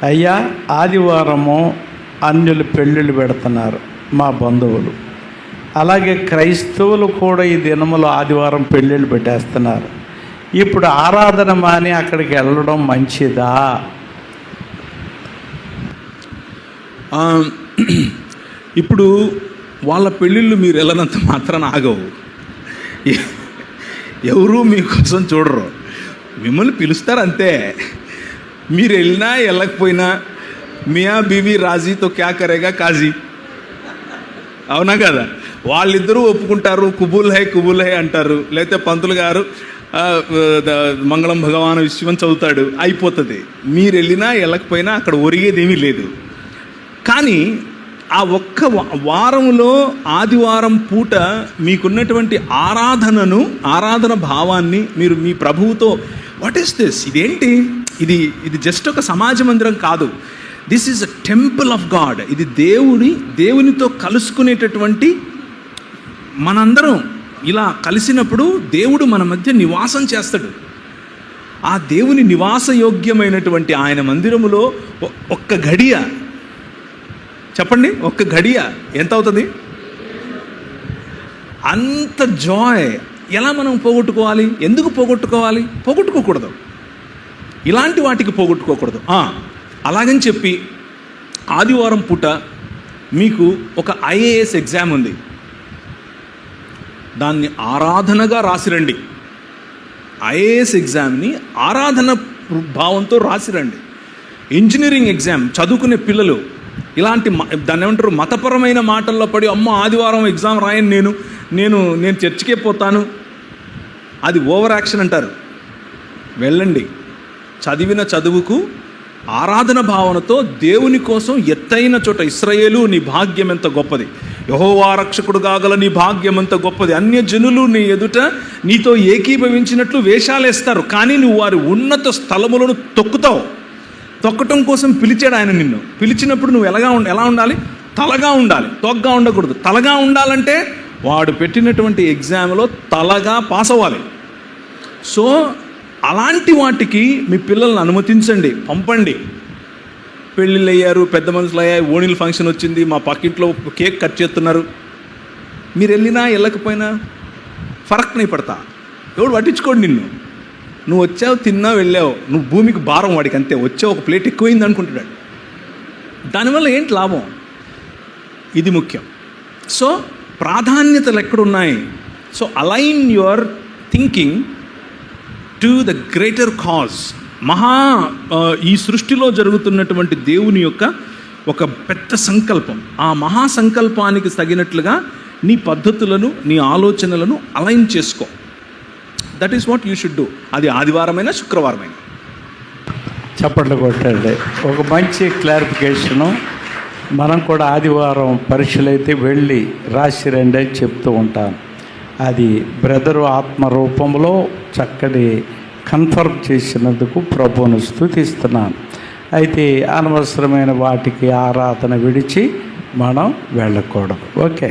అయ్యా ఆదివారము అన్యులు పెళ్ళిళ్ళు పెడుతున్నారు మా బంధువులు, అలాగే క్రైస్తవులు కూడా ఈ దినములో ఆదివారం పెళ్ళిళ్ళు పెట్టేస్తున్నారు. ఇప్పుడు ఆరాధన మాని అక్కడికి వెళ్ళడం మంచిదా? ఇప్పుడు వాళ్ళ పెళ్ళిళ్ళు మీరు వెళ్ళనంత మాత్రాన ఆగవు. ఎవరు మీకోసం చూడరు, మిమ్మల్ని పిలుస్తారు అంతే. మీరు వెళ్ళినా వెళ్ళకపోయినా మియా బీవీ రాజీతో క్యా కరేగా కాజీ, అవునా కదా? వాళ్ళిద్దరూ ఒప్పుకుంటారు, కుబూల్ హై అంటారు. లేకపోతే పంతులు గారు మంగళం భగవాన్ విశ్వం చదువుతాడు, అయిపోతుంది. మీరు వెళ్ళినా వెళ్ళకపోయినా అక్కడ ఒరిగేది ఏమీ లేదు. కానీ ఆ ఒక్క వారంలో ఆదివారం పూట మీకున్నటువంటి ఆరాధన భావాన్ని మీరు మీ ప్రభువుతో, వాట్ ఈస్ దిస్, ఇదేంటి, ఇది జస్ట్ ఒక సమాజ మందిరం కాదు, this is a temple of God. ఇది దేవునితో కలుసుకునేటటువంటి, మనందరం ఇలా కలిసినప్పుడు దేవుడు మన మధ్య నివాసం చేస్తాడు. ఆ దేవుని నివాసయోగ్యమైనటువంటి ఆయన మందిరములో ఒక్క గడియ, చెప్పండి, ఒక్క గడియ ఎంత అవుతుంది? అంత జాయ్ ఎలా మనం పోగొట్టుకోవాలి? ఎందుకు పోగొట్టుకోవాలి? పోగొట్టుకోకూడదు, ఇలాంటి వాటికి పోగొట్టుకోకూడదు. అలాగని చెప్పి ఆదివారం పూట మీకు ఒక IAS ఎగ్జామ్ ఉంది, దాన్ని ఆరాధనగా రాసిరండి. IAS ఎగ్జామ్ని ఆరాధన భావంతో రాసిరండి. ఇంజనీరింగ్ ఎగ్జామ్ చదువుకునే పిల్లలు ఇలాంటి దాన్ని ఏమంటారు, మతపరమైన మాటల్లో పడి అమ్మ ఆదివారం ఎగ్జామ్ రాయను నేను చర్చికే పోతాను, అది ఓవర్ యాక్షన్ అంటారు. వెళ్ళండి, చదివిన చదువుకు ఆరాధన భావనతో దేవుని కోసం ఎత్తైన చోట, ఇశ్రాయేలు నీ భాగ్యం ఎంత గొప్పది, యెహోవా రక్షకుడు కాగల నీ భాగ్యం ఎంత గొప్పది, అన్యజనులు నీ ఎదుట నీతో ఏకీభవించినట్లు వేషాలేస్తారు, కానీ నువ్వు వారి ఉన్నత స్థలములను తొక్కుతావు. తొక్కటం కోసం పిలిచాడు ఆయన నిన్ను. పిలిచినప్పుడు నువ్వు ఎలా ఉండాలి? తలగా ఉండాలి, తొగ్గా ఉండకూడదు. తలగా ఉండాలంటే వాడు పెట్టినటువంటి ఎగ్జామ్లో తలగా పాస్ అవ్వాలి. సో అలాంటి వాటికి మీ పిల్లల్ని అనుమతించండి, పంపండి. పెళ్ళిళ్ళు అయ్యారు, పెద్ద మనుషులు అయ్యాయి, ఓణీల ఫంక్షన్ వచ్చింది, మా పక్కింట్లో కేక్ కట్ చేస్తున్నారు, మీరు వెళ్ళినా వెళ్ళకపోయినా ఫరక్ నీ పడతా, ఎవడు పట్టించుకోండి నిన్ను. నువ్వు వచ్చావు, తిన్నా, వెళ్ళావు, నువ్వు భూమికి భారం వాడికి అంతే. వచ్చావు, ఒక ప్లేట్ ఎక్కువైంది అనుకుంటున్నాడు, దానివల్ల ఏంటి లాభం? ఇది ముఖ్యం. సో ప్రాధాన్యతలు ఎక్కడున్నాయి? So align your thinking to the greater cause. ఈ సృష్టిలో జరుగుతున్నటువంటి దేవుని యొక్క ఒక పెద్ద సంకల్పం, ఆ మహా సంకల్పానికి తగినట్లుగా నీ పద్ధతులను, నీ ఆలోచనలను అలైన్ చేసుకో. That is what you should do. అది ఆదివారమైనా శుక్రవారమైనా. చప్పట్లు కొట్టండి. ఒక మంచి క్లారిఫికేషను. మనం కూడా ఆదివారం పరీక్షలు అయితే వెళ్ళి రాసి రండి అని చెప్తూ ఉంటాను. అది బ్రదరు ఆత్మరూపంలో చక్కటి కన్ఫర్మ్ చేసినందుకు ప్రభువును స్తుతిస్తున్నాను. అయితే అనవసరమైన వాటికి ఆరాధన విడిచి మనం వెళ్ళకూడదు. ఓకే.